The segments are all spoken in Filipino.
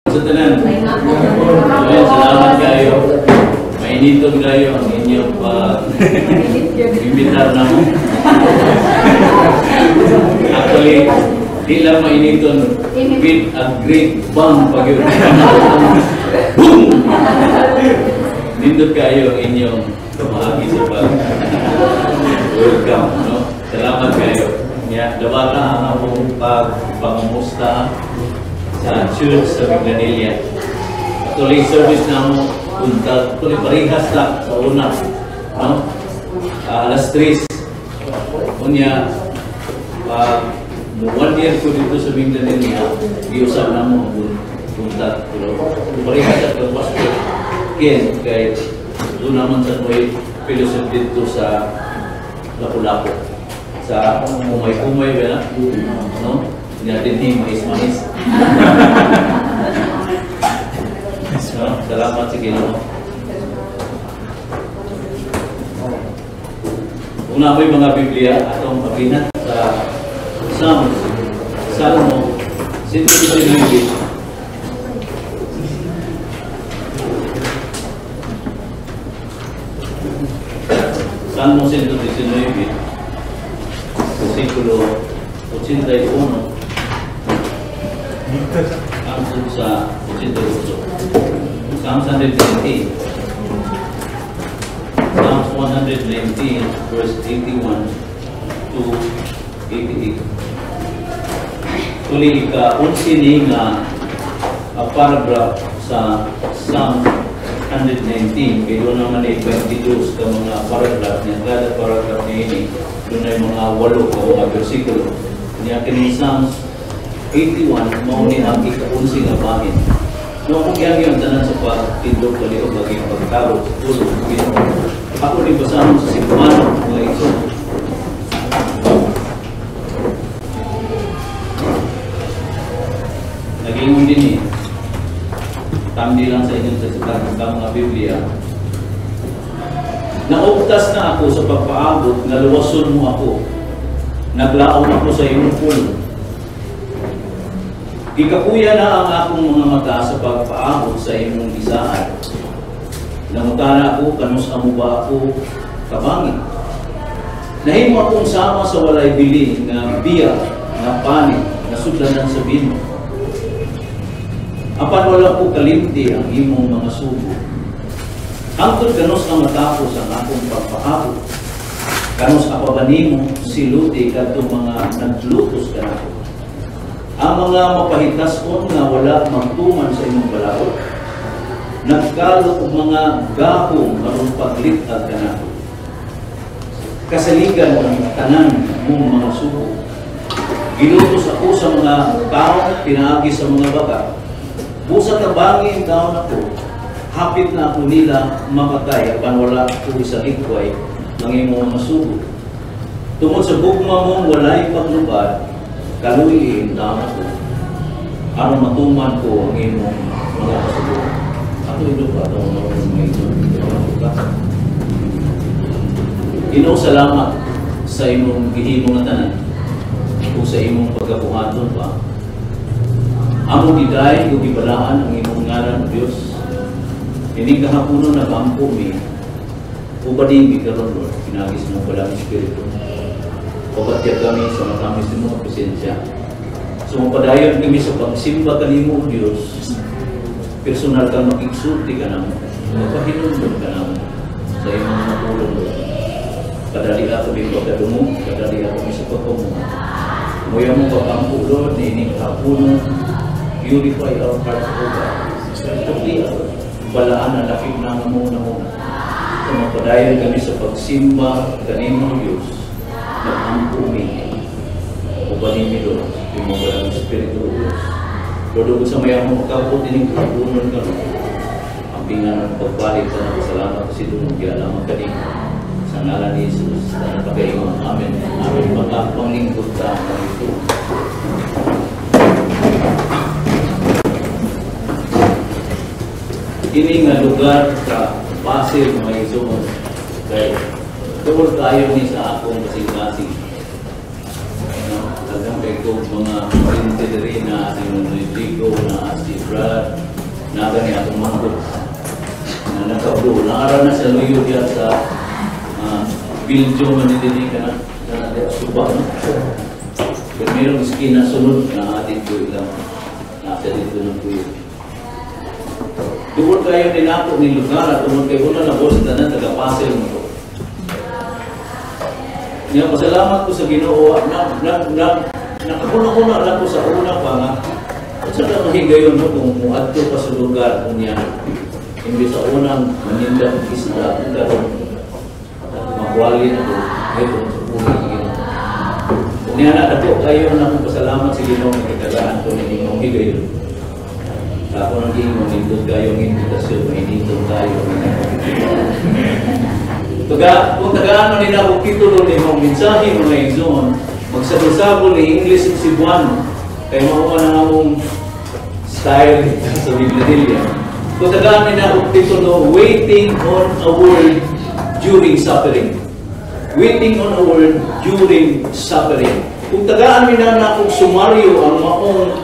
Sa tanan. Salamat kayo. Mainitong kayo ang inyong imbitar na mo. Actually, di lang mainiton with a great bang pag yun. Boom! Nindot kayo ang inyong kumahagi sa welcome, no? Salamat kayo. Dawata ang akong pagpamusta sa church sa Magdalena. Actually, service na mo punta, actually parihas lang sa una, no? Alas 3. Kunya, 1 year ko dito sa Magdalena, iusap na mo punta. Parihas at yung pastor. Again, kahit doon naman sa may fellowship dito sa Lapu-Lapu. Sa kumay-kumay ba na? No? Hindi natin mais-mais. So, salamat sa Ginoo. Kung na may mga Biblia atong mabinat sa Salmo 119. Salmo 119, versikulo 81 hanggang sa 88. Psalms 119. Psalms 119, verse 81 to 88. Tuli ika-11 ni nga paragraph sa Psalm 119, kaya naman ay 22 ka mga paragraph niya. Kada paragraph niya ini, doon ay mga 8 ka mga versikulo. Niya kining Psalms 81, mauni ang ika-11 nga bahin. No, kung yan yung tanan sa pagtindog kali o bagay pagkaro sa puso, ako rin basahon sa simbahan mga ito. Nag-ingon din eh. Tamdi lang sa inyong sasagat ng mga Biblia. Naugtas na ako sa pagpaabot, naluwason mo ako. Naglaon ako sa iyong pulo. Ikakuya na ang akong mga mata sa pagpaabot sa iyong isaan. Namutana ako, kanus amo ba ako kabangin. Nahimo akong sama sa walay bili nga biya, nga panin, na sudlanan sa bino. Apan wala ko kalimti ang imong mga sugo. Hangtod kanus ang matapos ang akong pagpaabot. Kanus apabanimo siluti kadtong mga naglutos kanako. Ang mga mapahitason nga wala magtuman sa imong balaod. Nagkalot og mga gahong aron paglitad kanako. Kasaligan ang tanan mong mga sugo. Gilutos ako sa mga tao, pinaagi sa mga baka. Busa ka bangin taon ako, hapit na ako nila mapatay apan wala ko sa likway ng imong masugo. Tungod sa bugma mong walay paglubad, kaluyin taon ako. Ano matuman ko ang imong mga masugo. Ako ito pa itong mga ito. Ginoo, salamat sa imong gihimo nga tanan o sa imong pagkabuhaton pa. Amo giday ug gibalaan ang imong ngalan, Dios. Ini kahaponon nagampo mi. Ubading gikaron Lord, pinagis mo pala ang espiritu. Pagkatya kami sa matamis mo presensya. So mapadayon kami sa pagsimba kanimo, Dios. Personal kang makigsulti ka namo. Magpahinumdum ka namo sa imong matulong, Lord. Kadali ako din pagkadumo, kadali ako sa pagkamuha. Muya mo pagkampo, Lord, na ining kahaponon. Purify our hearts, O God. Pagkakli ako, balaan na lakip na muna. Mapadayon kami sa pagsimba kanino Diyos. Nag-ampumi. O banimi, Lord. Yung mga walang Espiritu, Diyos. Lord, sa maya mo makabot din yung kapunon ka, Lord. Ang pingan ng pagbalik sa nakasalamat kasi doon lamang kanino. Sa ngalan ni Jesus, na napagayon. Amen. Amen. Panglingkod ka ng ito. Ini nga lugar sa Pasir, mga Isunod. Kaya, tuwag tayo ni sa akong kasing-kasing. Talagang kay ko mga printed na ating Rodrigo, na si Brad, na gani atong manggod na nakabdo. Naara na sa luyo diya sa Belgium na nitindi ka na suba, no? Pero mayroong skin na sunod na ating ko ilang nasa dito ng kuyo. Tungkol kayo din ako ng lugar at tungkol kayo na nabos sa tanan taga-Pasel mo to. Nga, pasalamat ko sa Ginoo nakakuna-kuna lang ko sa una pa nga at saka mahigayon mo kung adto pa sa lugar kung yan hindi sa unang manindang isla at makuwali na ko ito sa unang Ginoo. Kung yan na po kayo na kung pasalamat sa Ginoo magkakalaan ko ng inyong higayon. Ako nang gingon nindot kayo ng invitasyon mainitong tayo kung tagaan nila kung titulo ni mong mensahe mga igsoon, magsabol-sabol ni English si Cebuano, kaya mauwa na nga mong style sa Biblia. Kung tagaan nila kung titulo, Waiting on a Word During Suffering. Waiting on a Word During Suffering. Kung tagaan nila na kung sumaryo ang maong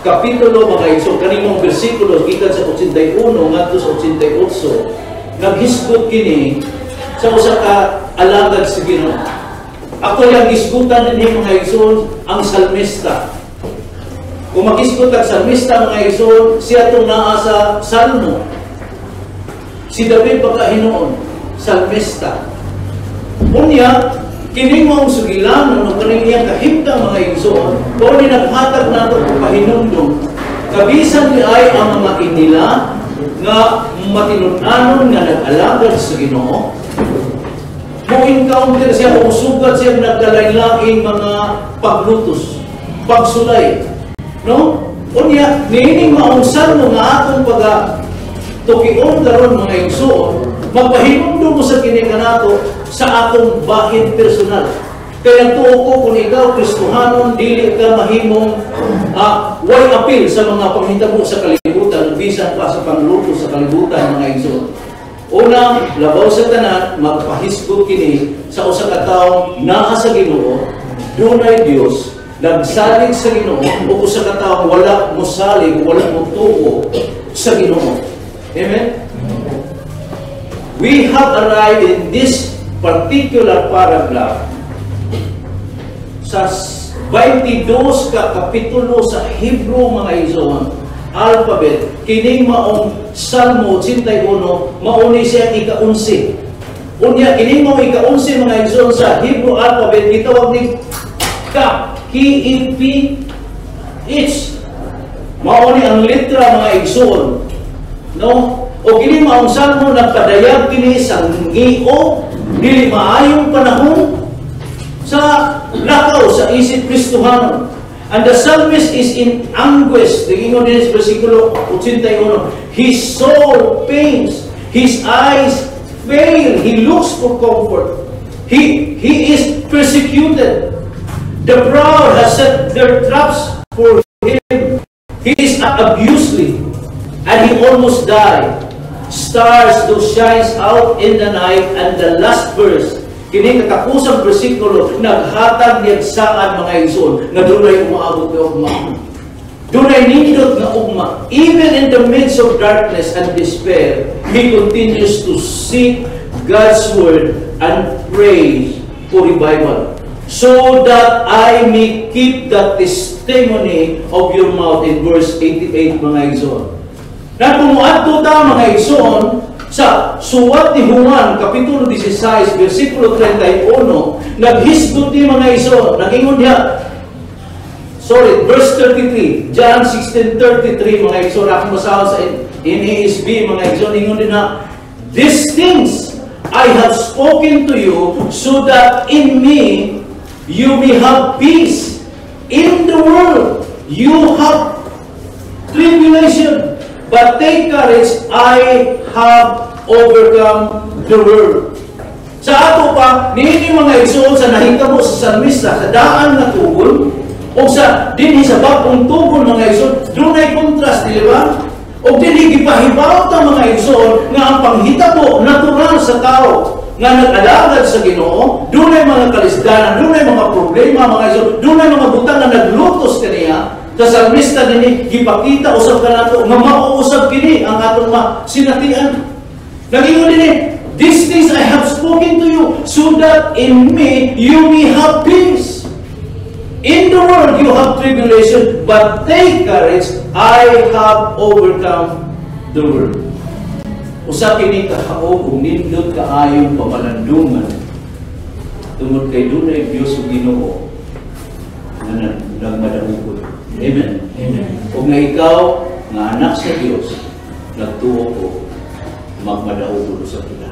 kapitulo mga igsoon, kanimong bersikulo, gikan sa 81 ngadto sa 88, naghisgot kini sa usa ka alagad sa Ginoo. Ako yung gisgutan ninyo mga igsoon ang salmista. Kung magisgot ang salmista mga igsoon, siya itong naa sa Salmo. Si David pagkahinoon, salmista. Unya, kini mong sugilan no kaning iyang kahimtang mga igsoon, kung ni naghatag nato og pahinumdom, kabisan ni ay ang mga inila nga matinud-anon nga nag-alagad sa Ginoo. Mo-encounter siya o sugat siya nagkalain-laing mga paglutos, pagsulay. No? Unya, niining maungsan mo nga atong pag-tukion karon mga igsoon, magpahinumdom mo sa kinikanato sa atong bahin personal. Kaya tuo ko kung ikaw, Kristohanon, dili ka mahimong way appeal sa mga panghitabo sa kalibutan, bisan pa sa pangluto sa kalibutan mga igsoon. Una, labaw sa tanan, magpahisgot kini sa usa ka tawo naa sa Ginoo, dunay Dios, nagsalig sa Ginoo, o usa ka tawo wala mosalig, wala motuo sa Ginoo. Amen? We have arrived in this particular paragraph sa 22 ka kapitulo sa Hebrew mga igsoon, alphabet, kining maong Salmo 81, mauni siya ika-11. Unya, kining maong ika-11 mga igsoon sa Hebrew alphabet, gitawag ni Kaf, K-E-P-H. Mauni ang litra mga igsoon. No? O kining maong Salmo, nagpadayag kini sa ngiyo, dili maayong panahon sa lakaw sa isip Kristohanon. And the psalmist is in anguish. Tingin din sa versikulo 81. His soul pains. His eyes fail. He looks for comfort. He is persecuted. The proud has set their traps for him. He is abused, and he almost died. Stars do shines out in the night. And the last verse, kini katapusang bersikulo, naghatag niya saan mga igsoon na dunay umaabot na ugma. Dunay nindot na ugma. Even in the midst of darkness and despair, he continues to seek God's word and pray for revival, so that I may keep the testimony of your mouth, in verse 88 mga igsoon. Na tumuadto ta mga igsoon sa suwat ni Juan, kapitulo 16, versikulo 31, naghisgot ni mga igsoon, nagingon niya, verse 33, John 16:33, mga igsoon, akong basahan sa NASB, mga igsoon, ingon din na, these things I have spoken to you, so that in me you may have peace. In the world you have tribulation, but take courage, I have overcome the world. Sa ato pa, nini mga igsoon sa nahitabo sa salmista, sa daan na tugon, o sa dinhi sa bagong tugon mga igsoon, doon ay contrast, di ba? O dinhi gipahibaw ta mga igsoon, nga ang panghitabo natural sa tao, nga nag-alagad sa Ginoo, dunay mga kalisdanan, dunay mga problema, mga iso, dunay mga butang nga naglutos kaniya. Sa salmista nini gipakita usab kanato nga mauusab kini ang atong sinatian. Nagingon nini, these things I have spoken to you, so that in me you may have peace. In the world you have tribulation, but take courage, I have overcome the world. Usa kini kahaog ug nindot kaayong pamalandungan tungod kay dunay Dios ug Ginoo nga nagmadaugot. Amen. Amen. Kung nga ikaw nga anak sa Dios, nagtuo ko magmadaugot sa kita.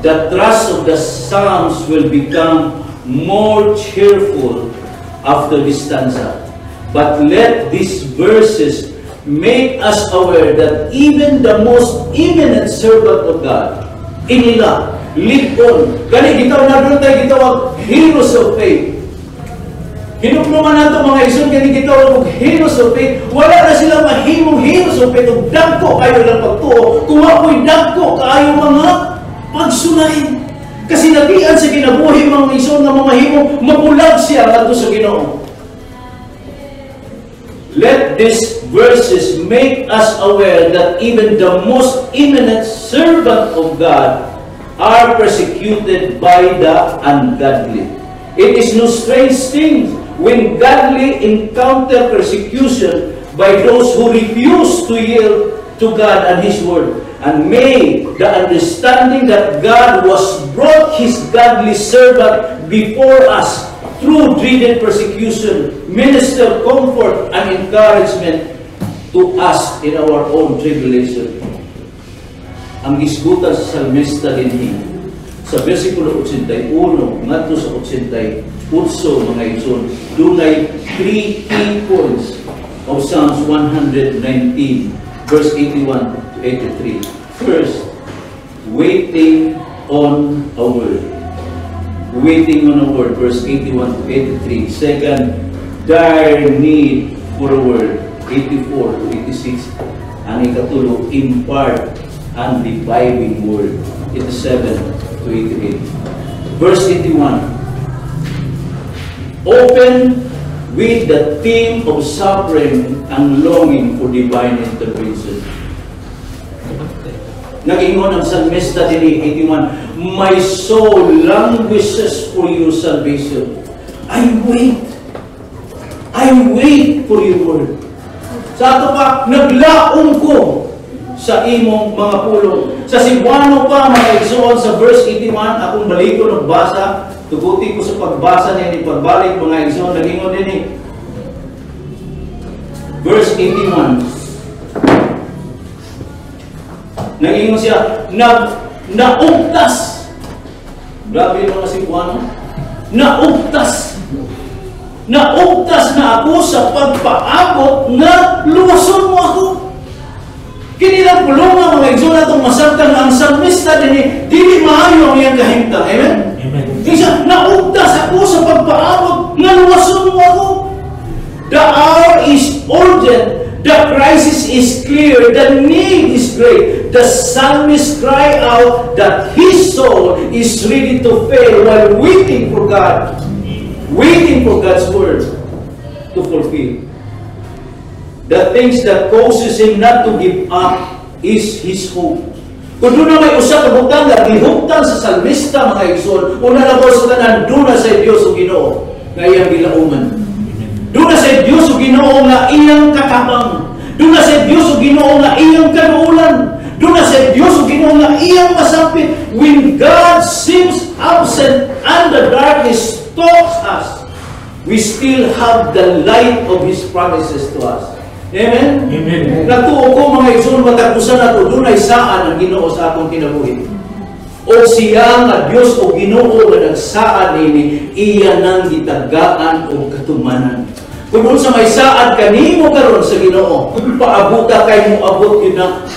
The trust of the Psalms will become more cheerful after this stanza. But let these verses make us aware that even the most eminent servant of God, inila, ligon, kani gitaw na doon tayo gitawag heroes of faith. Hinupluman nato mga ison, kani gitawag og heroes of faith. Wala na sila mahimong heroes of faith, og dagko kayo lang pagtuo, kung ako'y dagko kayo mga pagsulain. Kasi nabian sa kinabuhi mga ison na mamahimo, mapulag siya ato sa Ginoo. Let these verses make us aware that even the most eminent servant of God are persecuted by the ungodly. It is no strange thing when godly encounter persecution by those who refuse to yield to God and His Word. And may the understanding that God was brought His godly servant before us through dreaded persecution, minister comfort and encouragement to us in our own tribulation. Ang gisgutan sa salmista dinhi sa versikulo 81 ngadto sa 88 mga ison, dunay 3 key points of Psalms 119 verse 81 to 83. First, waiting on a word. Waiting on a word, verse 81 to 83. Second, dire need for a word, 84 to 86. Ang ikatulo, impart and reviving word, 87 to 88. Verse 81. Open with the theme of suffering and longing for divine intervention. Nag-ingon ang salmista din 81, my soul languishes for your salvation. I wait for your word. Sa ato pa, naglaong ko sa imong mga pulong. Sa Cebuano pa, mga igsoon sa verse 81, akong balik ko nagbasa, tuguti ko sa pagbasa nini, pagbalik mga igsoon, nag-ingon din verse 81. Nag-ingon siya, naugtas. Grabe yung mga Cebuano. Naugtas na ako sa pagpaabot na luwason mo ako. Kinilang pulong nga mga igsoon na itong masartan ang salmista din, dili maayo ang iyang kahimtang. Amen? Amen. Isa, naugtas ako sa pagpaabot na luwason mo ako. The hour is urgent. The crisis is clear. The need is great. The psalmist cry out that his soul is ready to fail while waiting for God. Waiting for God's word to fulfill. The things that causes him not to give up is his hope. Kung doon na may usa ka butang na gihuptan sa salmista mga igsoon, una na po sa tanan, doon na sa Diyos o Ginoo nga iyang gilauman. Doon na sa Diyos o Ginoo nga iyang kakabang. Doon na sa Diyos o Ginoo nga iyang kanuulan. Doon na sa Diyos o Ginoo nga iyang masapit. When God seems absent and the darkness stalks us, we still have the light of His promises to us. Amen? Amen. Natuo ko mga igsoon, matagusan na ito, doon ay saan ang Ginoo sa akong kinabuhi. O siya nga Diyos o Ginoo nga nagsaan nini, iya nang gitagaan o katumanan. Kung doon sa may saad kanimo karon sa Ginoo, paabuta kay mo abot yun na.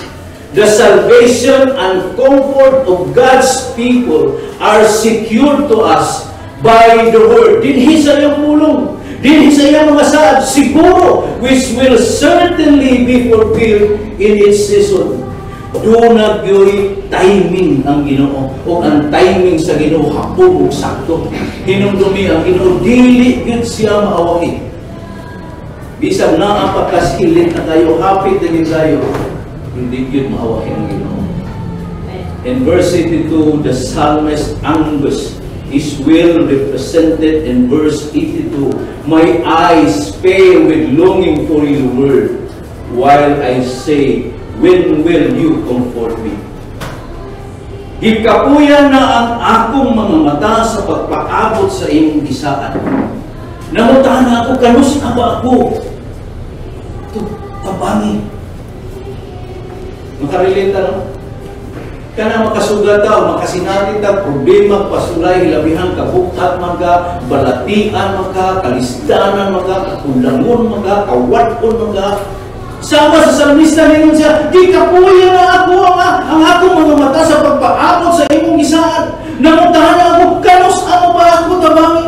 The salvation and comfort of God's people are secured to us by the word. Dinhi sa iyang pulong, dinhi sa iyang mga saad, siguro, which will certainly be fulfilled in its season. Doon gyoy timing ang Ginoo, o ang timing sa Ginoo hapon ug sakto. Hinumdumi ang Ginoo, dili gyud siya maawahi. Bisag naa pagkasilit na tayo, hapit na tayo, hindi gyud maawahi ang Ginoo. In verse 82, the psalmist anguish is well represented in verse 82. My eyes fail with longing for your word, while I say, when will you comfort me? Gikapuyan na ang akong mga mata sa pagpaabot sa imong gisaan. Namutahan na ako, kanus na ba ako? Ito, tabangi. Makarelate na? Kana makasugata, makasinati ta, problema, pasulay, hilabihan, kabuktat, mga balatian, mga kalisdanan, mga kakulangon, mga kawaton, mga sama sa salmista ninyo siya, di kapuya na ako ang akong mga mata sa pagpaabot sa imong gisaan. Namutahan na ako, kanus ano ba ako tabangi?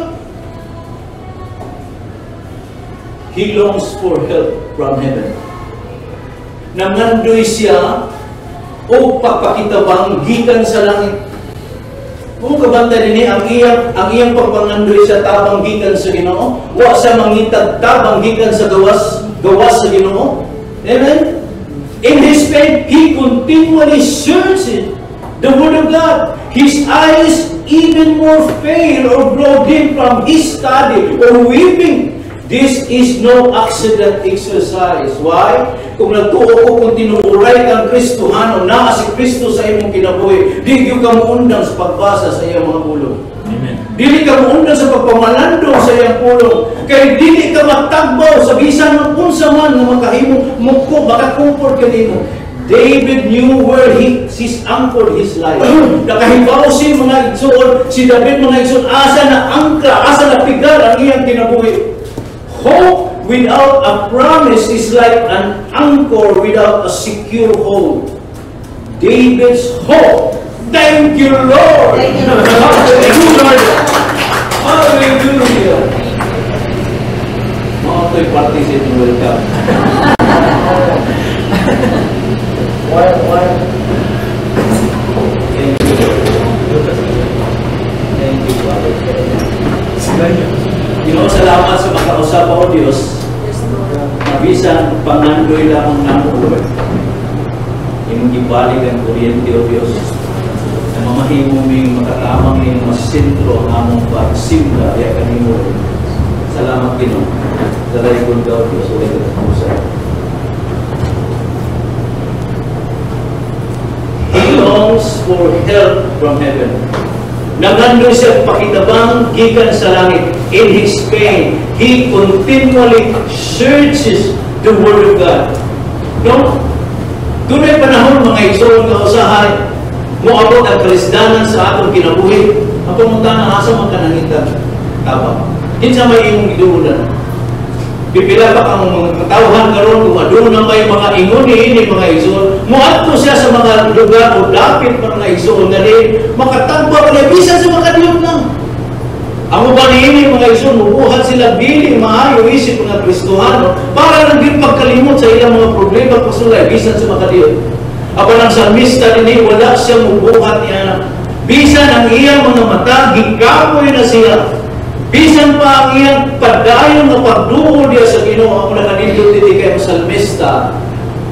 He longs for help from heaven. Nangandoy siya o pagpakitabang gikan sa langit. Kung kabanta din ang iyang pagpangandoy sa tabang gikan sa Ginoo, wa sa mangitag tabang gikan sa gawas sa Ginoo. Amen? In his faith, he continually searches the Word of God. His eyes even more fail or grow dim from his study or weeping. This is no accident exercise. Why? Kung nagtuo ko kung tinuuray kang Kristohano, naa si Kristo sa imong kinabuhi, di ka muundang sa pagbasa sa iyang mga pulong. Amen. Dili ka muundang sa pagpamalandong sa iyang pulong. Kaya dili ka matagbaw sa bisan ng unsa man nga makahimo mukko makakumport kanimo. David knew where he's anchored his life. Nakahibaw si mga igsoon, si David mga igsoon, asa na angka, asa na pigar ang iyang kinabuhi. Hope without a promise is like an anchor without a secure hold. David's hope. Thank you, Lord. Thank you, Lord. Hallelujah. Mga to'y participate to welcome. Why? Thank you, Lord. Thank you, Father. Salamat sa makausap o Diyos. Mabisan pangandoy lamang namo, Lord. Imong gibalik ang kuryente o Diyos. Na mamahimo ming makatamang ning masentro ang among pagsimba ya kanimo. Salamat Ginoo. Dalay kun ka o Diyos o ito. He longs for help from heaven. Nagandun siya pakitabang gikan sa langit. In his pain, he continually searches the Word of God. No? Doon ay panahon mga igsoon kausahay, moabot ang kalisdanan sa atong kinabuhi. Ang pumunta na asa magkanangita. Tabang. Hinsa may imong giduulan. Pipila pa kang mga katawhan karon kung adun na may mga inguni mga igsoon. Moadto siya sa mga lugar o dapit mga igsoon na rin. Makatagpa pa na bisan sa mga diyot lang. Ang ubanini mga igsoon, mubuhat sila biling maayo isip mga Kristohano para lang din pagkalimot sa ilang mga problema pasulay bisan sa mga diyot. Ako ng salmista din wala siyang mubuhat niya. Bisan ang iyang mga mata, gikapoy na siya. Bisan pa ang iyang padayon na pagduol niya sa Ginoo. Ako nakadindot din kayo salmista.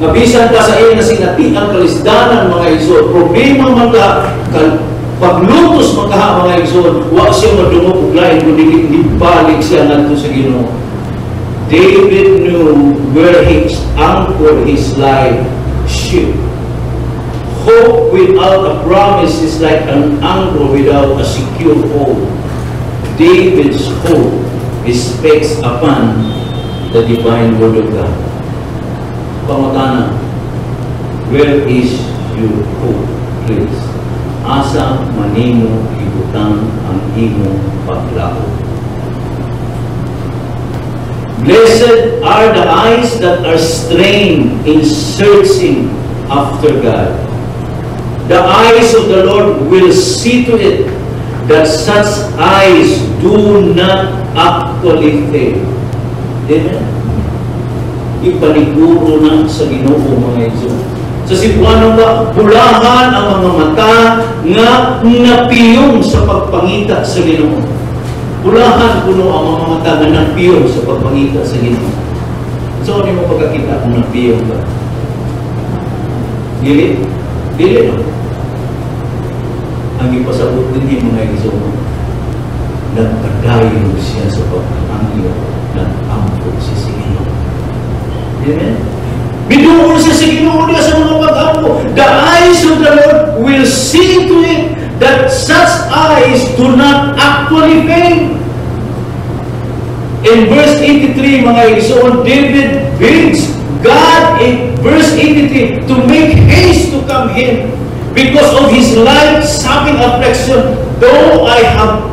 Nga bisan pa sa iyang nasinati ang kalisdanan mga igsoon. Problema man ka, paglutos makaha mga igsoon, wa siya madungog ug lain kundi ibalik siya ngadto sa Ginoo. David knew where he anchored his life ship. Hope without a promise is like an anchor without a secure hold. David's hope is fixed upon the divine Word of God. Pangutana, where is your hope, please? Asa manimo ibutang ang imong paglaho. Blessed are the eyes that are strained in searching after God. The eyes of the Lord will see to it that such eyes do not actually fail. Amen? Ipaniguro na sa Ginoo mga igsoon. Sa Cebuano ba, bulahan ang mga mata nga napiyong sa pagpangita sa Ginoo. Bulahan kuno ang mga mata nga napiyong sa pagpangita sa Ginoo. So, ano mo pagkakita kung napiyong ba? Dili? Dili, no? Ang ipasabot din yung mga Igsoon, nagpadayon siya sa pagkakangyo ng ampot siya sa Ginoo. Amen? Binuon siya sa Ginoo niya sa mga pag-ampo. The eyes of the Lord will see to it that such eyes do not actually fail. In verse 83, mga Igsoon, David begs God in verse 83 to make haste to come in because of his life-sucking affliction. Though I have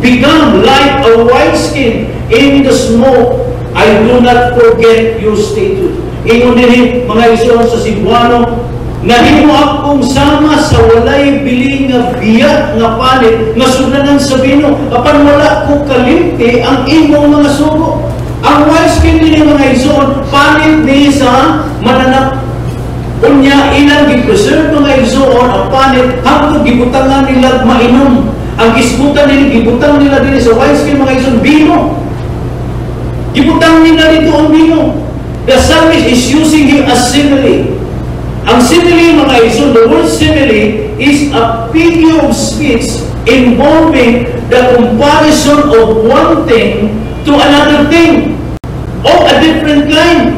become like a wineskin in the smoke, I do not forget your statute. Ingon din mga Igsoon sa Cebuano, nahimo akong sama sa walay biling nga biya nga palit nga sunanan sa bino apan wala ko kalimti ang imong mga sugo. Ang wineskin din mga Igsoon palit ni sa mananap. Unya ilang gi-preserve mga Igsoon ang palit hangtod gibutangan nila mainom. Ang gisbutan nila gibutang nila din sa wineskin mga Igsoon bino. Gibutang nila dito ang bino. The psalmist is using him as simile. Ang simile mga Igsoon, the word simile is a figure of speech involving the comparison of one thing to another thing of a different kind,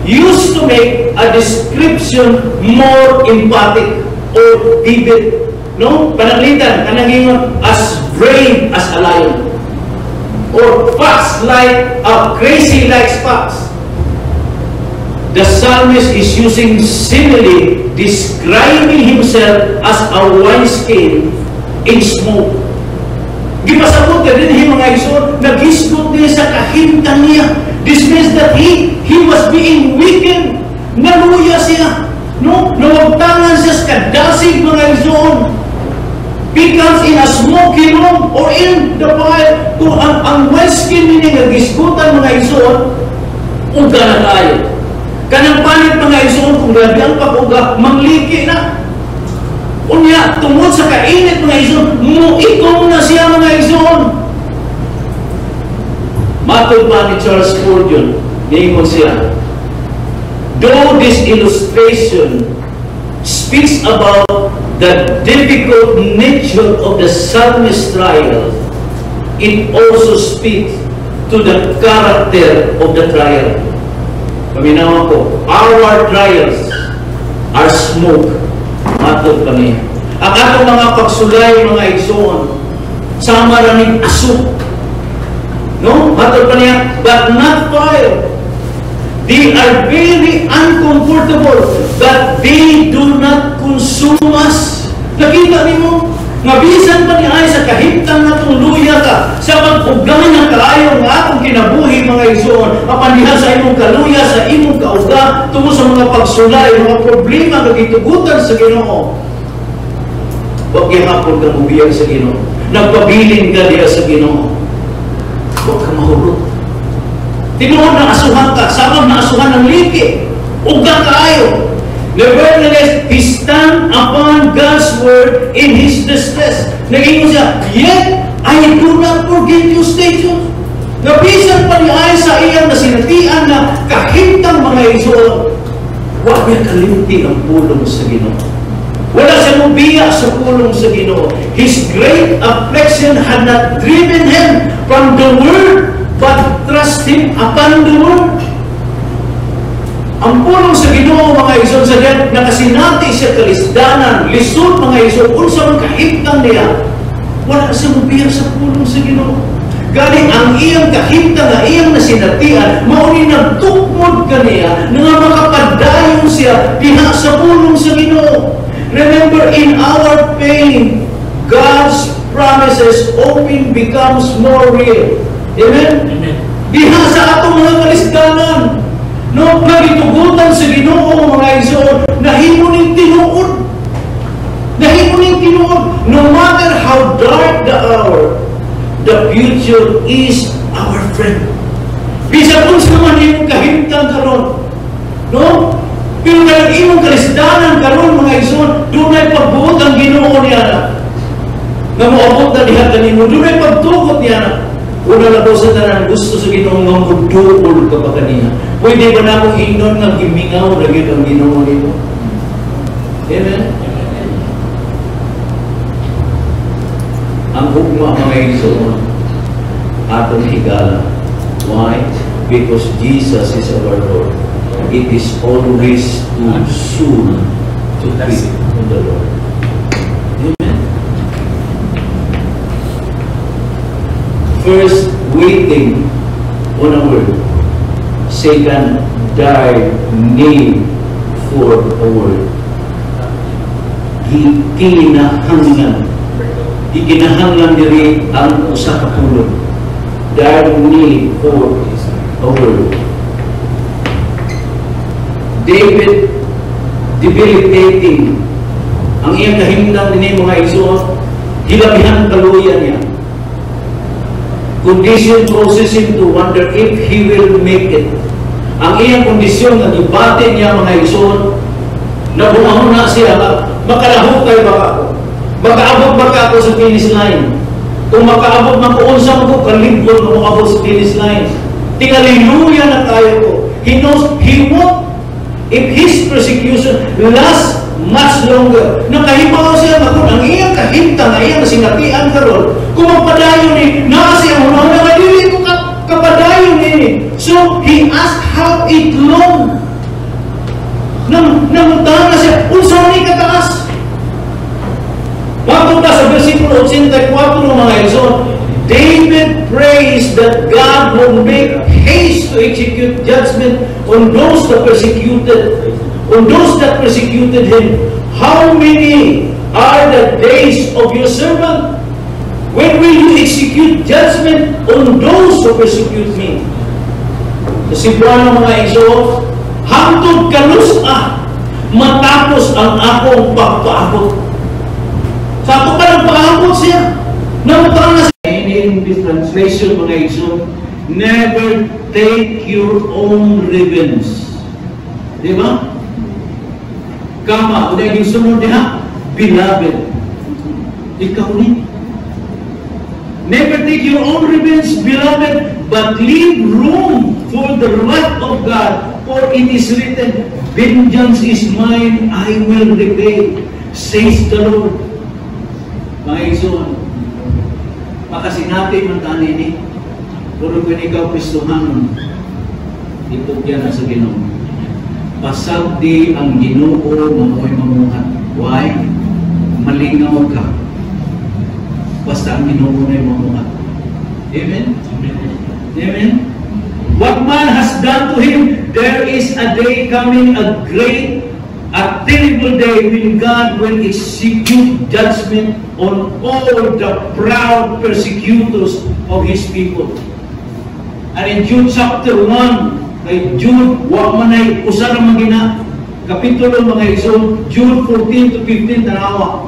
used to make a description more emphatic or vivid. No? Pananglitan, kanang as brave as a lion, or fast like a crazy like fox. The psalmist is using simile, describing himself as a wineskin in smoke. Gipasabot ka din mga Igsoon, nag-hisgot niya sa kahintang niya. This means that he was being weakened. Naluya siya. No? Nawagtangan siya sa kadasig mga Igsoon. Becomes in a smoky room or in the fire. Kung ang wineskin niya nag-hisgotan mga Igsoon, uga na tayo. Kanang palit mga Igsoon, kung grabe ang pag-uga, mangliki na. Unya, tungod sa kainit mga Igsoon, muikong na siya mga Igsoon. Matod pa ni Charles Spurgeon, niingon siya, though this illustration speaks about the difficult nature of the psalmist's trial, it also speaks to the character of the trial. Paminawa ko, our trials are smoke. Matod kami. Ang atong mga pagsulay, mga Igsoon, sama raming asok. No? Matod pa niya, but not fire. They are very uncomfortable, but they do not consume us. Nakita niyo, mabisan pa niya ay sa kahimtang na itong luya ka, sa pag-ugang ng kaayo nga akong kinabuhi mga Igsoon, apan diha sa imong kaluya, sa imong kauga, tungkol sa mga pagsulay, mga problema na gitugutan sa Ginoo. Huwag gihapon kang ubiyag sa Ginoo. Nagpabilin ka diha sa Ginoo. Huwag ka mahulog. Tinuod na asuhan ka, sabang na asuhan ng liki. Uga kaayo. Nevertheless, he stand upon God's word in his distress. Naging siya, yet I do not forget your statutes. Nabisan pa niya ay sa iyang nasinatian na kahintang mga Igsoon. Huwag niya kalimti ang pulong sa Ginoo. Wala siya mubiya sa pulong sa Ginoo. His great affliction had not driven him from the word, but trust him upon the word. Ang pulong sa Ginoo mga Igsoon sa diyan nakasinati siya kalisdanan, lisod mga Igsoon, unsa man kahimtang niya, wala siya mubiya sa pulong sa Ginoo. Galing ang iyang kahimtang nga iyang nasinatian, mauni nagtukmod kaniya nga makapadayon siya diha sa pulong sa Ginoo. Remember, in our pain, God's promises often becomes more real. Amen? Amen. Diha sa atong mga kalisdanan, no, nagitugutan sa Ginoo mga Igsoon, nahimo ning tinuod. Nahimo ning tinuod. No matter how dark the hour, the future is our friend. Bisa kung sa man imong kahimtang karon, no? Pero kaya imong kalisdanan tanan karon mga igsoon, dunay pagbuot ang Ginoo niya na. Nga moabot na diha kanimo, dunay pagtugot niya na. Una na po sa tanan, gusto sa Ginoo nga mudukol ka pa kaniya. Pwede ba na akong ingnon nga gimingaw na gid ang Ginoo nito? Amen? Ang hugma mga igsoon, atong higala. Why? Because Jesus is our Lord. It is always too soon to quit on the Lord. Amen. First, waiting on a word. Second, need for a word. Kinahanglan. Ikinahanglan diri ang usa ka pulong. Need for a word. David, debilitating ang iyang kahimtang din mga igsoon, hilabihan kaluyan niya. Condition causes him to wonder if he will make it. Ang iyang kondisyon na gibati niya mga igsoon, nabungahon na siya, makalahukay ba ako? Makaabot ba ka ako sa finish line? Kung makaabot man ko, unsa mo ko kalibot na makaabot sa finish line. Tingaliluya na tayo ko. He knows, he won't. If his persecution lasts much longer, nakahibaw siya na kung ang iyang kahimtang, ang iyang singatian karon, kung magpadayon ni, siya mo, namadili ko kapadayon ni. So, he asked how it long. Namuntahan na siya, unsa ni kataas. Mapunta sa versikulo 84 ng mga igsoon, David prays that God will make haste to execute judgment on those that persecuted him. How many are the days of your servant? When will you execute judgment on those who persecute me? Sa simpulan ng mga igsoon, hangtod kalus matapos ang akong pagpaabot. Sa ako pa nagpaabot siya. Namutang na siya. In this translation mga igsoon, never take your own revenge. Di ba? Kama, kung yung sunod niya, beloved. Ikaw ni. Never take your own revenge, beloved, but leave room for the wrath of God, for it is written, vengeance is mine, I will repay, says the Lord. Mga igsoon, makasinati man tani ni, puro kung ikaw Kristohanon, itugyan na sa Ginoo. Pasagdi ang Ginoo mamoy mamuhat. Why? Malingaw ka. Basta ang Ginoo na mamuhat. Amen? Amen? What man has done to him, there is a day coming, a terrible day when God will execute judgment on all the proud persecutors of His people. And in Jude chapter 1, kay Jude, wa man ay usa ra magina kapitulo mga igsoon, Jude 14 to 15 tanawa.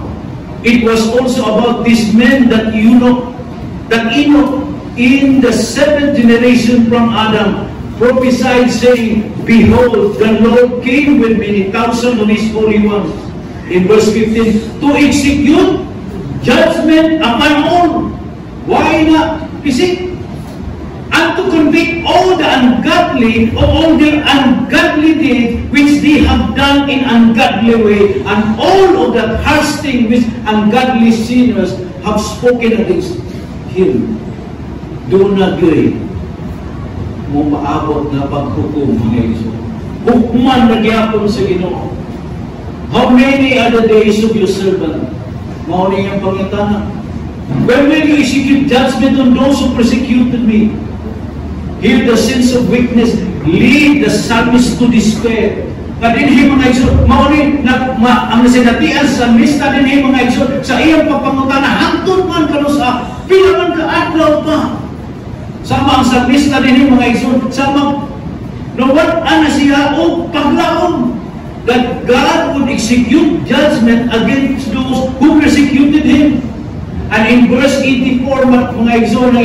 It was also about this man that Enoch in the seventh generation from Adam prophesied, saying, behold, the Lord came with many thousands of His holy ones. In verse 15, to execute judgment upon all. Why not? You see, and to convict all the ungodly of all their ungodly deeds which they have done in ungodly way, and all of that harsh thing which ungodly sinners have spoken against Him. Do not agree. Mo paabot na paghukom mga igsoon. Hukman na gyapon sa Ginoo. How many are the days of your servant? Mao ni ang pangutana. When will you execute judgment on those who persecuted me? Hear the sense of weakness, lead the psalmist to despair. Kadinhi mga igsoon, mao ni ang nasinatian sa psalmista dinhi mga igsoon sa iyang pagpangutana hangtod man kanusa pila man ka adlaw pa. Sama ang psalmista dinhi mga igsoon, sama nawat ana siya og paglaom that God would execute judgment against those who persecuted him. And in verse 84, mga igsoon,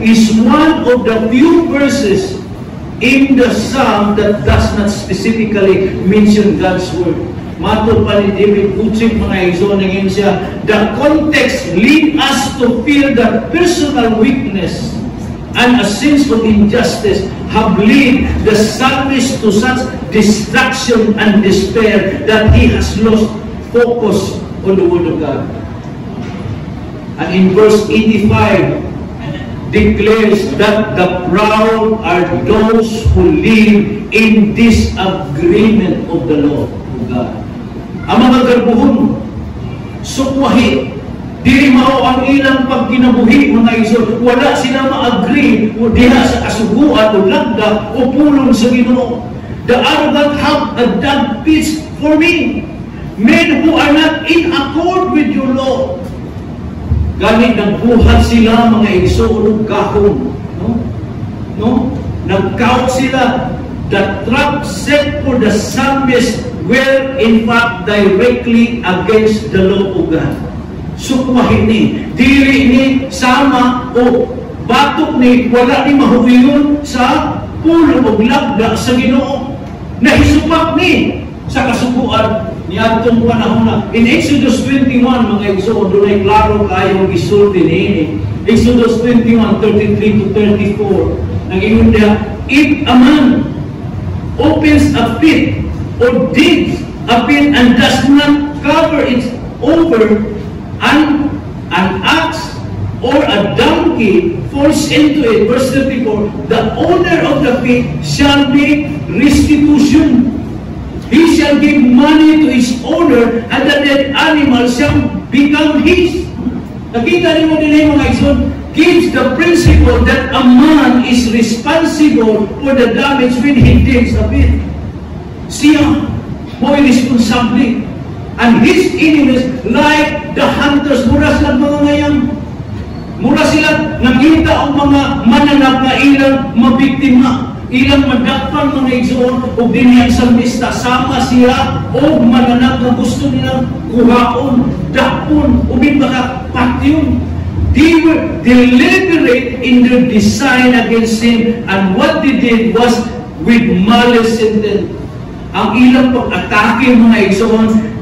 is one of the few verses in the psalm that does not specifically mention God's word. Matod pa ni David Kuchik, mga igsoon, nangin siya, the context lead us to feel that personal weakness and a sense of injustice have led the psalmist to such distraction and despair that he has lost focus on the word of God. And in verse 85, declares that the proud are those who live in disagreement of the law of God. Ang mga garbuhon, sukwahi, dili mao ang ilang pagkinabuhi, mga igsoon. Wala sila ma-agree o diha sa kasuguan o lagda o pulong sa Ginoo. The arrogant have a dug pits for me, men who are not in accord with your law. Ganit nagbuhat sila, mga igsoon, kahon. Nag-count sila. The trap set for the psalmist were in fact directly against the law of God. Sukwahin ni, dili ni sama o batok ni, wala ni mahuwiyon sa pulo o lagda sa Ginoo. Nahisupak ni sa kasubuan ni atong panahon na. In Exodus 21, mga igsoon, doon ay klaro kayong gisulti niini. Exodus 21, 33 to 34, nag-ingon niya, if a man opens a pit or digs a pit and does not cover it over, and an ox or a donkey falls into it, verse 34, the owner of the pit shall make restitution. He shall give money to his owner, and the dead animal shall become his. Nakita niyo din mga igsoon, gives the principle that a man is responsible for the damage when he digs a pit. Siya mo'y responsable. And his enemies, like the hunters, mura sila mga ngayang. Mura sila nakita ang mga mananap na ilang mabiktima, ilang madakpan mga igsoon, o diniyang salmista, sama sila o mananap na gusto nilang kuhaon, dakpon, o baka patyon. They were deliberate in their design against him, and what they did was with malice intent. Ang ilang pag-atake mga igsoon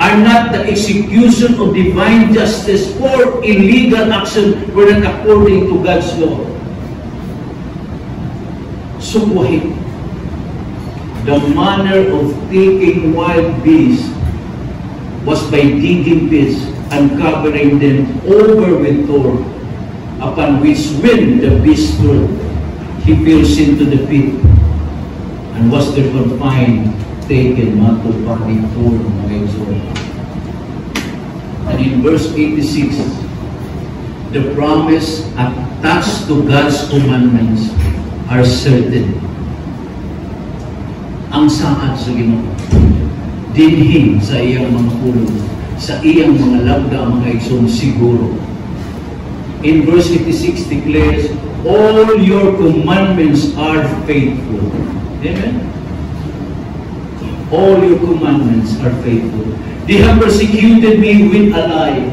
are not the execution of divine justice or illegal action were not according to God's law. Sukwahin. The manner of taking wild beasts was by digging pits and covering them over with thorn, upon which when the beast stood, he falls into the pit and was there confined, taken, matod pa ni Paul, mga igsoon. And in verse 86, the promise attached to God's commandments are certain. Ang saad sa Ginoo, dinhin sa iyang mga pulong, sa iyang mga labda, mga igsoon, siguro. In verse 86 declares, all your commandments are faithful. Amen? All your commandments are faithful. They have persecuted me with a lie.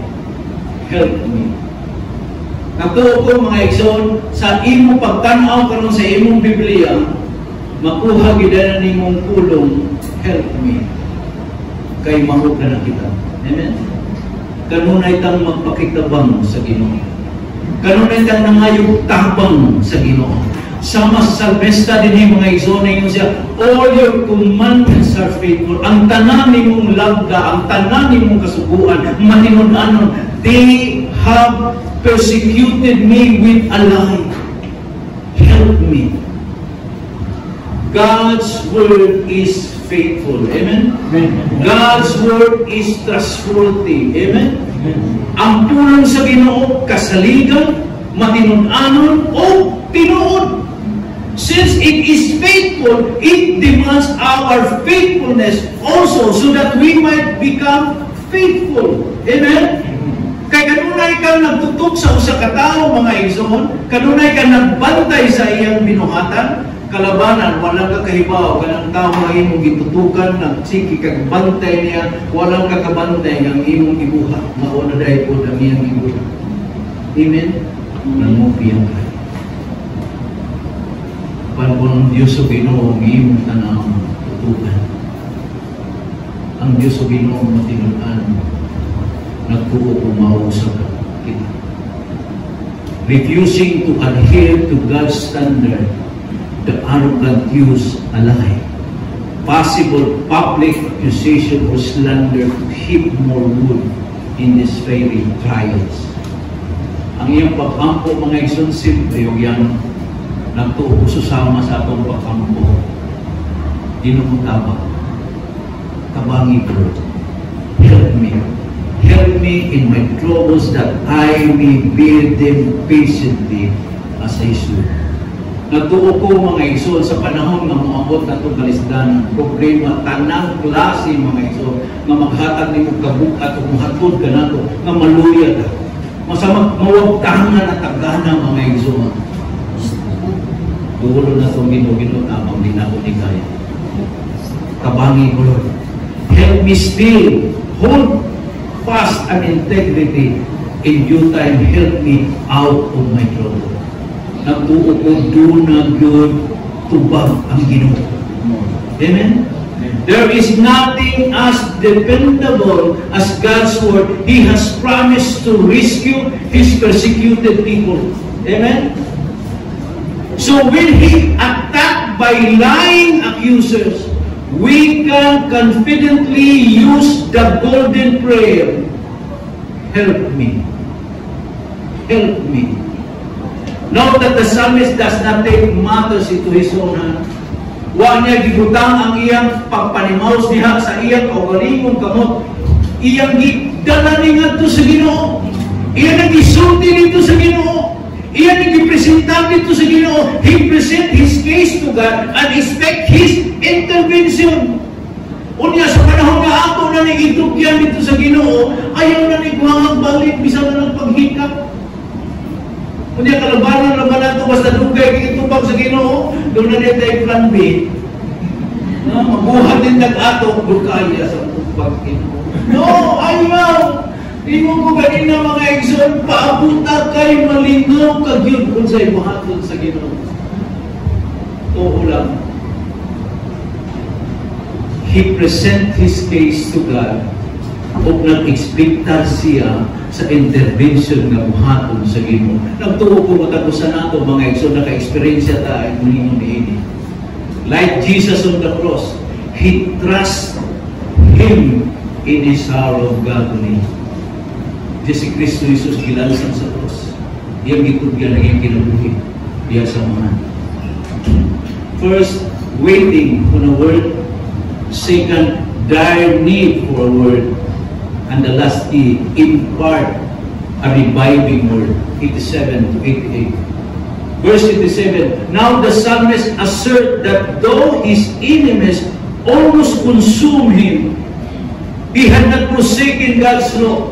Help me. Natuo ko, mga igsoon, sa imong pagtanaw karon sa imong Biblia, makuha gid ni mong pulong, help me. Kay mahog na kita. Amen? Kanunay tang magpakitabang sa Ginoo. Kanunay tang nangayog tabang sa Ginoo. Sama sa salmista din mga igsoon na yun siya, all your commandments are faithful. Ang tanan nimong labda, ang tanan nimong kasuguan, matinud-anon, they have persecuted me with a lie. Help me. God's word is faithful. Amen? God's word is trustworthy. Amen? Ang pulong sa Ginoo, kasaligan, matinud-anon, o tinuod. Since it is faithful, it demands our faithfulness also so that we might become faithful. Amen? Kay kanunay kang nagtutok sa usa ka tawo, mga igsoon, kanunay kang nagbantay sa iyang binuhatan, kalabanan, walang kakahibaw, kanang tao nga imong gitutukan, nagsiki kag bantay niya, walang kakabantay ng imong ibuhat. Mauna dahil po ang iyang ibuhat. Amen? Nangupiyang kayo. Ang Diyos o Ginoo ang imong tanang tutukan. Ang Diyos o Ginoo ang matinunan, nagtuo kung mausap kita. Refusing to adhere to God's standard, the arrogant use a lie. Possible public accusation or slander to heap more wood in these fiery trials. Ang iyong pagkampo, mga igsoon, simple yung yan, nagtuo susama sa atong pagkampo. Dinumutabang. Tabangi ko. Help me. Help me in my troubles that I may bear them patiently as I should. Nagtuo ko, mga igsoon, sa panahon na maabot na itong kalisdanan, problema, tanang klase, mga igsoon, na maghatag ni mong kabukat o muhatod ka na ito, na maluya ka. Masama, mawagtangan at tagana, mga igsoon. Dulo na itong ginugino, tamang din ako ni kaya. Tabangi ko, Lord. Help me still, hold fast and integrity. In due time, help me out of my trouble. Nagtuo ko, do na good tubag ang Ginoo. Amen? There is nothing as dependable as God's word. He has promised to rescue His persecuted people. Amen? So when He attacked by lying accusers, we can confidently use the golden prayer. Help me. Help me. Note that the psalmist does not take matters into his own hand. Wa niya gibutang ang iyang pagpanimaos diha sa iyang kaugalingong kamot. Iyang gidala niya to sa Ginoo. Iyang nagisulti dito sa Ginoo. Iyang nagipresenta dito sa Ginoo. He present his case to God and expect His intervention. Unya sa panahon nga ako na nagitugyan dito sa Ginoo, ayaw na niguhangang balik bisan na nagpaghikap. Unya kalabanan naman nato basta dugay kitubag sa Ginoo, doon na rin tayo plan B. Mabuhat din nag-ato, dugaya sa tubag Ginoo. No, ayaw! Di mo ko ganina mga igsoon, paabuta kay malingaw kagyud kung sa'y buhaton sa Ginoo. Oo lang. He present his case to God o nag-expectar siya sa intervention ng buhaton sa Ginoo. Nagtuo ko matapusan nato mga igsoon, naka-experience tayo ng ini. Like Jesus on the cross, He trust Him in His hour of agony. Si Kristo Jesus gilansang sa cross. Iyang gitugyan ang iyang kinabuhi. Iyang samahan. First, waiting on a word. Second, dire need for a word. And the last E, impart a reviving word. 87 to 88. Verse 87, now the psalmist assert that though his enemies almost consume him, he had not forsaken God's law.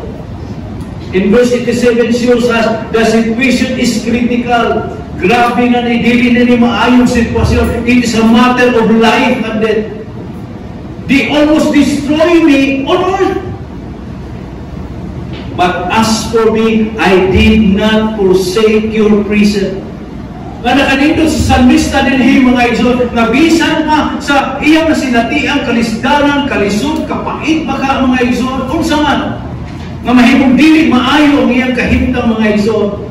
In verse 87 shows us the situation is critical. Grabe na ni dili na ni maayong sitwasyon. It is a matter of life and death. They almost destroy me on earth. But as for me, I did not forsake your precept. Nga nakanindot sa salmista din mga igsoon, nga bisan pa sa iyang nasinatiang kalisdanan, kalisod, kapait baka mga igsoon, kung saan nga mahimong dili maayo ang iyang kahimtang mga igsoon.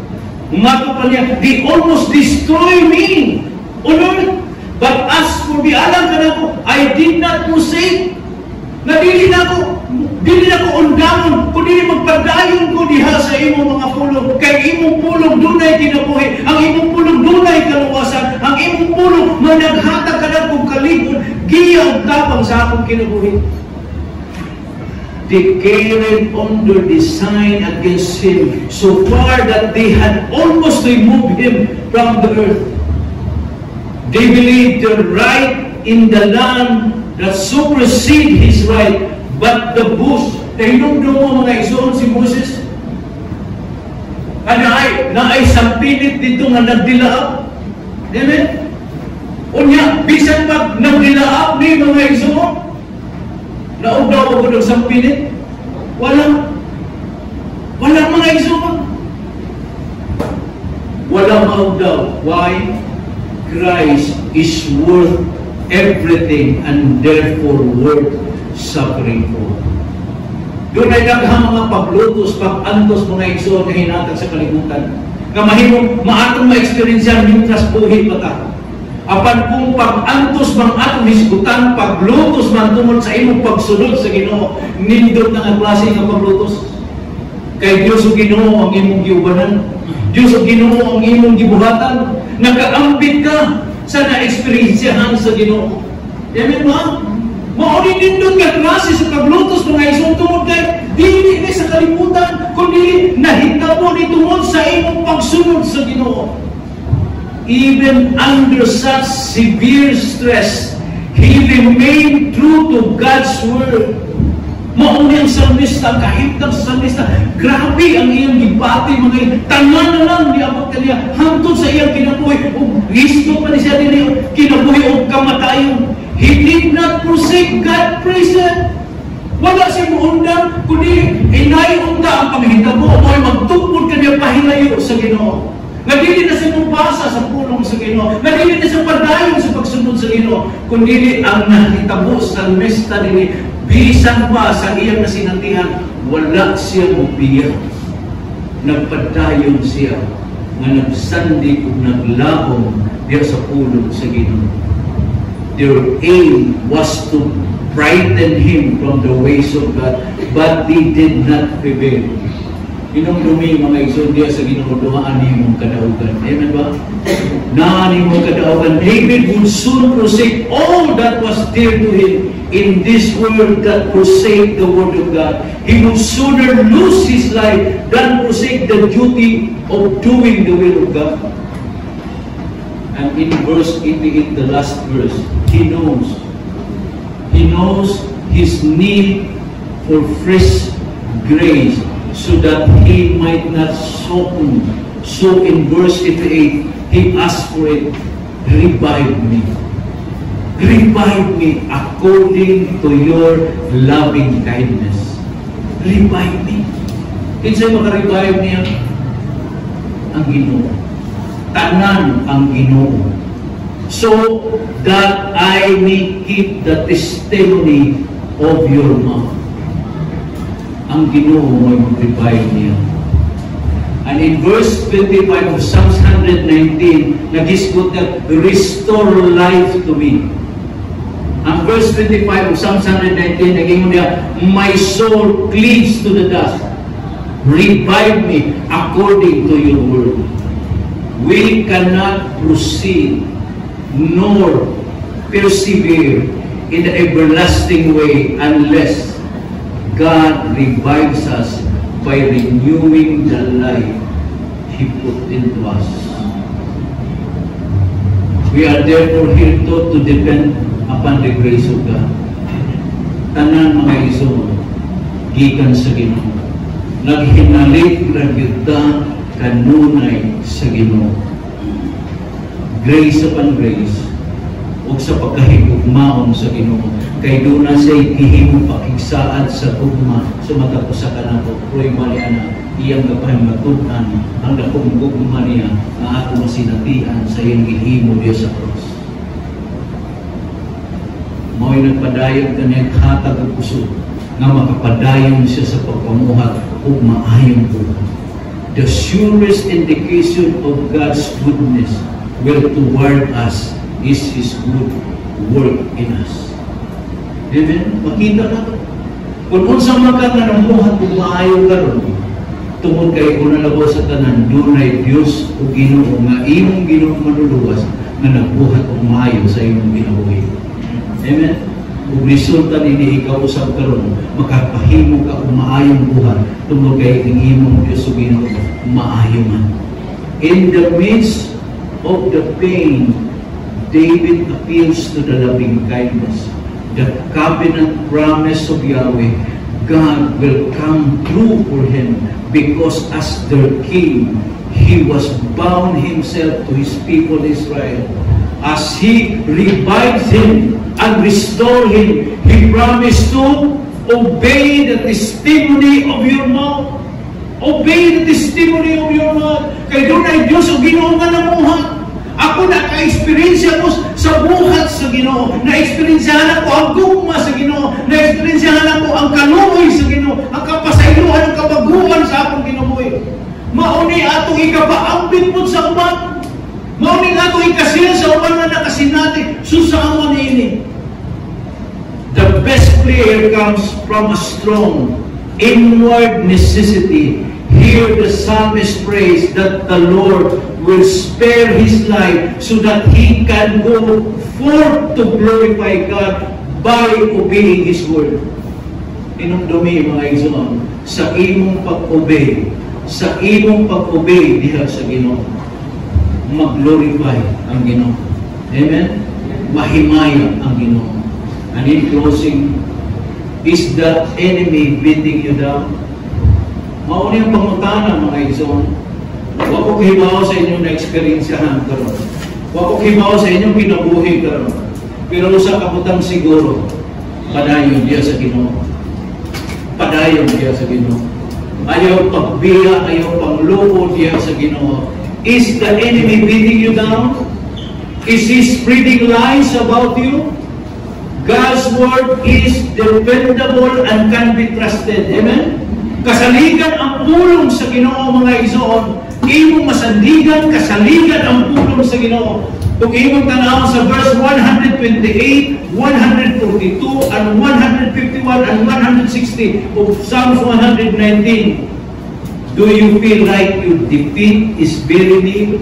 Umato pa niya, they almost destroy me on earth. But as for me, alam ka na ko, I did not forsake. Na dili na ko undamon, kung dili magpadayon ko diha sa imong mga pulong. Kay imong pulong dunay kinabuhi, ang imong pulong dunay kaluwasan, ang imong pulong managhatag ka na kong kaligod, giyaw tapang sa akong kinabuhi. They carried under design against him so far that they had almost removed him from the earth. They believed the right in the land that supersede his right, but the bush, nahinumdum mo mga igsoon si Moses, na ay sampilit dito nga nagdilaap. Amen? Unya, bisan pag nagdilaap ni mga igsoon, naugdaw ako ng sampilit, walang mga igsoon. Walang maugdaw. Why? Christ is worth everything and therefore worth suffering for. Doon ay daghang mga paglutos, pag-antos mga igsoon na hinatag sa kalibutan. Nga mahimong maatong ma-experience yan mientras buhi pa ta. Apan kung pag-antos bang atong hisgutan, paglutos man tungod sa imong pagsunod sa Ginoo, nindot na ang klase ng paglutos. Kay Diyos o Ginoo ang imong giubanan. Diyos o Ginoo ang imong gibuhatan. Nakaambit ka sa na-experiensyahan sa Ginoo. Amen ba? Mauni nindot ka klase sa paglutos mga isong tungod kay dili ni sa kalimutan, kundi nahitabo ni tungod sa imong pagsunod sa Ginoo. Even under such severe stress, he remained true to God's word. Mauni ang salmista, kahit ang salmista, grabe ang iyang gibati, mga tanan na lang niabot kaniya, hangtod sa iyang kinabuhi, o Kristo pa ni siya din kinabuhi o kamatayon. He did not forsake God, praise God. Wala siya muundang, kundi inayunda ang panghitabo, o ay magtupod kaniya pahilayo sa Ginoo. Nagili na siya mabasa sa pulong sa Ginoo. Nagili na siya padayon sa pagsunod sa Ginoo. Kundi ang nakitabo sa salmista nini, bisan pa sa iyang nasinatihan, wala siya mabiyak. Nagpadayon siya nga nagsandi o naglahom diya sa pulong sa Ginoo. Their aim was to frighten him from the ways of God, but they did not prevail. Inong dumi mga igsoon sa Ginoo, dumaan niyo mong kadaugan. Amen ba? Naan niyo mong kadaugan. David would soon forsake all that was dear to him in this world that forsake the word of God. He would sooner lose his life than forsake the duty of doing the will of God. And in verse 88, the last verse, he knows his need for fresh grace so that he might not soften. So in verse 88, he asked for it, revive me. Revive me according to your loving kindness. Revive me. Kinsay maka-revive niya? Ang Ginoo. Tanan ang Ginoo. So that I may keep the testimony of your mouth. Ang Ginoo may mag-revive niya. And in verse 25 of Psalms 119, nag-isgot na, restore life to me. Ang verse 25 of Psalms 119, nag-ingon niya, my soul cleaves to the dust. Revive me according to your word. We cannot proceed nor persevere in the everlasting way unless God revives us by renewing the life He put into us. We are therefore here taught to depend upon the grace of God. Tanan mga igsoon, gikan sa Ginoo. Naghinalit ra gyud ta kanunay sa Ginoo. Grace upon grace, ug sa pagkahigugmaon sa Ginoo. Kay doon na siya gihimo pakigsaad sa gugma sa matapos sa kanako. Proy mali ana, iyang kapahimatunan ang dakong gugma niya na ato masinatian sa iyang gihimo diya sa cross. Mao'y nagpadayon kaniya hatag og puso nga makapadayon siya sa pagpamuhat ug maayong buhay. The surest indication of God's goodness will toward us is His good work in us. Amen? Makita na ito. Kung unsa man ka nga namuhat ug maayo karon, tungod kay kung nalabaw sa tanan, dunay Dios o Ginoo nga imong Ginoo manluluwas nga nagbuhat og maayo sa imong kinabuhi. Amen? Ug resulta nini ikaw usab karon, makapahimo ka og maayong buhat tungod kay ang imong Dios o Ginoo maayo man. In the midst of the pain, David appeals to the loving kindness. The covenant promise of Yahweh, God will come through for him because as their king, he was bound himself to his people Israel. As he revives him and restores him, he promised to obey the testimony of your mouth. Obey the testimony of your mouth. Kay doon ay Diyos o Ginoo nga namuha. Ako naka-experience ko sa buhat sa Ginoo. Na-experiencehan ako ang gugma sa Ginoo. Na-experiencehan ako ang kaluoy sa Ginoo. Ang kapasaylohan, ang kabaguhan sa akong Ginooy. Mauni atong ikapaambit po sa uban. Mauni atong ikasil sa uban na nakasinati. Susama ini. The best prayer comes from a strong inward necessity. Here the psalmist prays that the Lord will spare his life so that he can go forth to glorify God by obeying His word. Inumdumi mga igsoon, sa imong pag-obey, diha sa Ginoo, mag-glorify ang Ginoo. Amen? Mahimaya ang Ginoo. And in closing, is the enemy beating you down? Mauni ang pangutana mga igsoon. Wa ko hibaw sa inyong na-experiencehan karon. Wa ko hibaw sa inyong kinabuhi karon. Pero sa kabutang siguro, padayon diya sa Ginoo. Padayon diya sa Ginoo. Ayaw pagbiya, ayaw pangluod diya sa Ginoo. Is the enemy beating you down? Is he spreading lies about you? God's word is dependable and can be trusted. Amen? Kasaligan ang pulong sa Ginoo mga igsoon. Imong masandigan, kasaligan ang pulong sa Ginoo. Kung imong tanawon sa verse 128, 142, and 151, and 160 of Psalms 119, do you feel like your defeat is very near?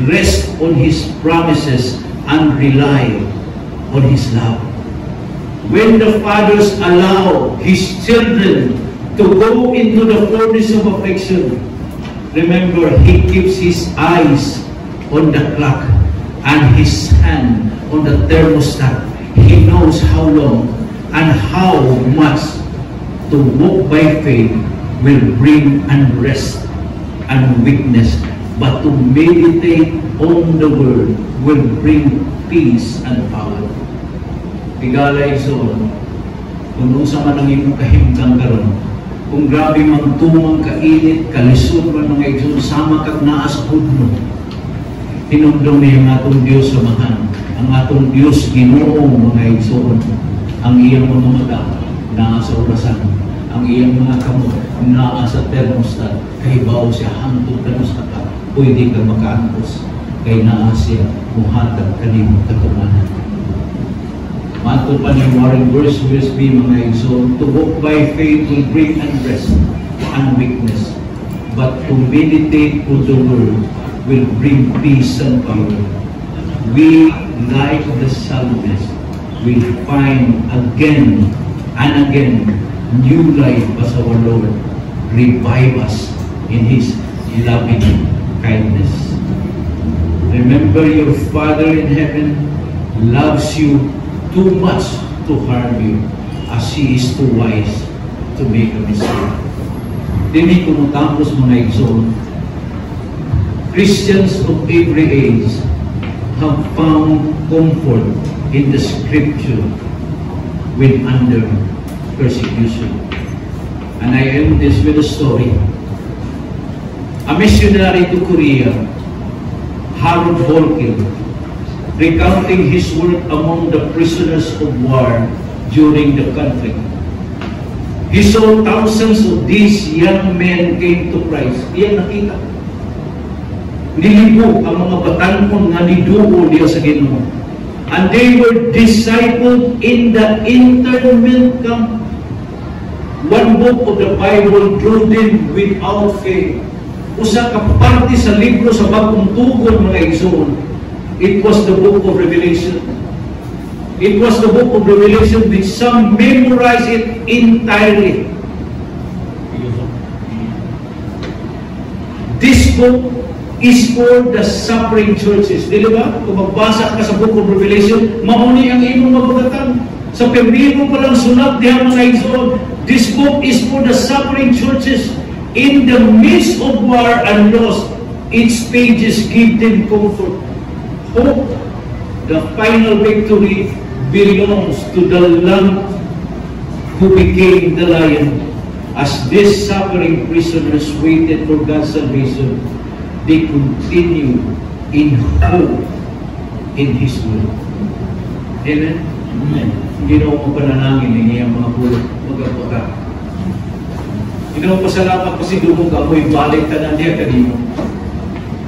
Rest on His promises and rely on His love. When the fathers allow His children to go into the furnace of affliction, remember, He keeps His eyes on the clock and His hand on the thermostat. He knows how long and how much to walk by faith will bring unrest and weakness, but to meditate on the Word will bring peace and power. Tigalay soon, kung unsa man ang imong kahimtang karon, kung grabe magtumang kainit, kalisod man mga igsoon, sama kag naa sa hudno. Hinumdum niya ang atong Diyos samahan, ang atong Diyos Ginoo mga igsoon, ang iyang mga mata naa sa orasan, ang iyang mga kamot naa sa thermostat, kay bawo siya hangtod thermostat ka, pwede ka makaantos, kay naa siya muhatag kanimo katumanan. Matod pa ni Warren Wiersbe mga igsoon, to walk by faith will bring unrest and weakness, but to meditate on the Word will bring peace and power. We, like the psalmist, will find again and again new life as our Lord revive us in His loving kindness. Remember, your Father in heaven loves you too much to harm you, as He is too wise to make a mistake. Dini kumutapos mga igsoon, Christians of every age have found comfort in the Scripture when under persecution. And I end this with a story. A missionary to Korea, Harold Volkin, recounting his work among the prisoners of war during the conflict. He saw thousands of these young men came to Christ. Iyan nakita. Nilibo ang mga batanon nga niduo diya sa Ginoo. And they were discipled in the internment camp. One book of the Bible drew them without fail. Usa ka parte sa libro sa bagong tugon mga igsoon. It was the book of Revelation. It was the book of Revelation which some memorize it entirely. This book is for the suffering churches. Di ba? Kung magbasa ka sa book of Revelation, mauni ang imong mabagatan. Sa pembiro pa lang sunat diha mga igsoon, this book is for the suffering churches. In the midst of war and loss, its pages give them comfort. Hope, the final victory belongs to the Lamb who became the Lion. As these suffering prisoners waited for God's salvation, they continue in hope in His will. Amen? Amen. Ginoo mo panalangin ninyo ang mga pulot, mag-abuta. Ginoo pasalamat kasi dumog amoy balik ka na niya kanino.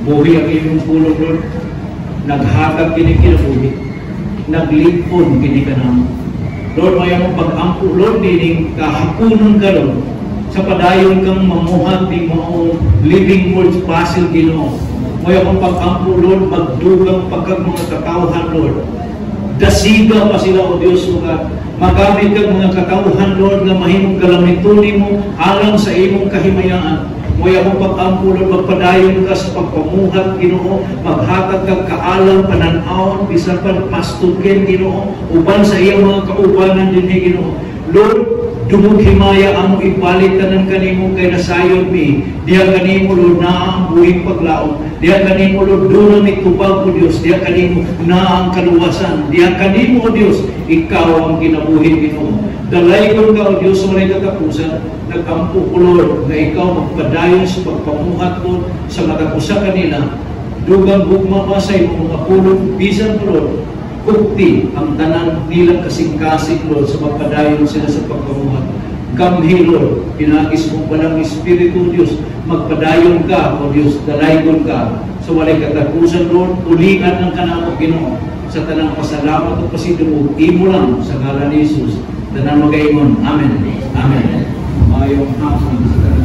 Buhi ang iyong pulong, Lord. Naghatag kini kinabuhi. Naglipon kini ka naman. Lord, may ang pag-ampo, Lord, dining kahapunan ka, Lord. Sa padayon kang mamuhat di mo living words puzzle, Ginoo. May ang pag-ampo, Lord, magdugang pagkag mga katawhan, Lord. Dasiga pa sila, O Diyos, magamit kang mga katawhan, Lord, na mahimong galamitunin mo alang sa imong kahimayaan. May akong pag-ampo, Lord, magpadayon ka sa pagpamuhat, Ginoo, maghatag kang kaalam, pananaon, bisan pa pastukin, Ginoo, uban sa iyang mga kaubanan din, Ginoo. Lord, dumog himaya ang ibalik tanan kanimo kay nasayod mi. Diya kanimo, Lord, na ang buhing paglaom. Diya kanimo, Lord, doon ang itubag, O Diyos. Diya kanimo na ang kaluwasan. Diya kanimo, O Diyos, ikaw ang kinabuhin, Ginoo. Dalay ko ka, O Diyos, sa walay katapusan. Nag-ampo ko, Lord, na ikaw magpadayon sa pagpamuhat ko sa mata ko sa kanila. Dugang bugma pa sa imong mga pulong, bisan ko, Lord, ukti ang tanan nilang kasing-kasing, Lord, sa magpadayon sila sa pagpamuhat. Kamhi, Lord, pinakis mo palang Espiritu, Diyos, magpadayon ka, O Diyos, dalaygon ka sa walay katapusan, Lord, ulian ng kanamo, Ginoo, sa tanang pasalamat at pasidumog, imo lang sa ngalan ni Jesus. Tanan magayon. Amen. Amen. Mayong hapon.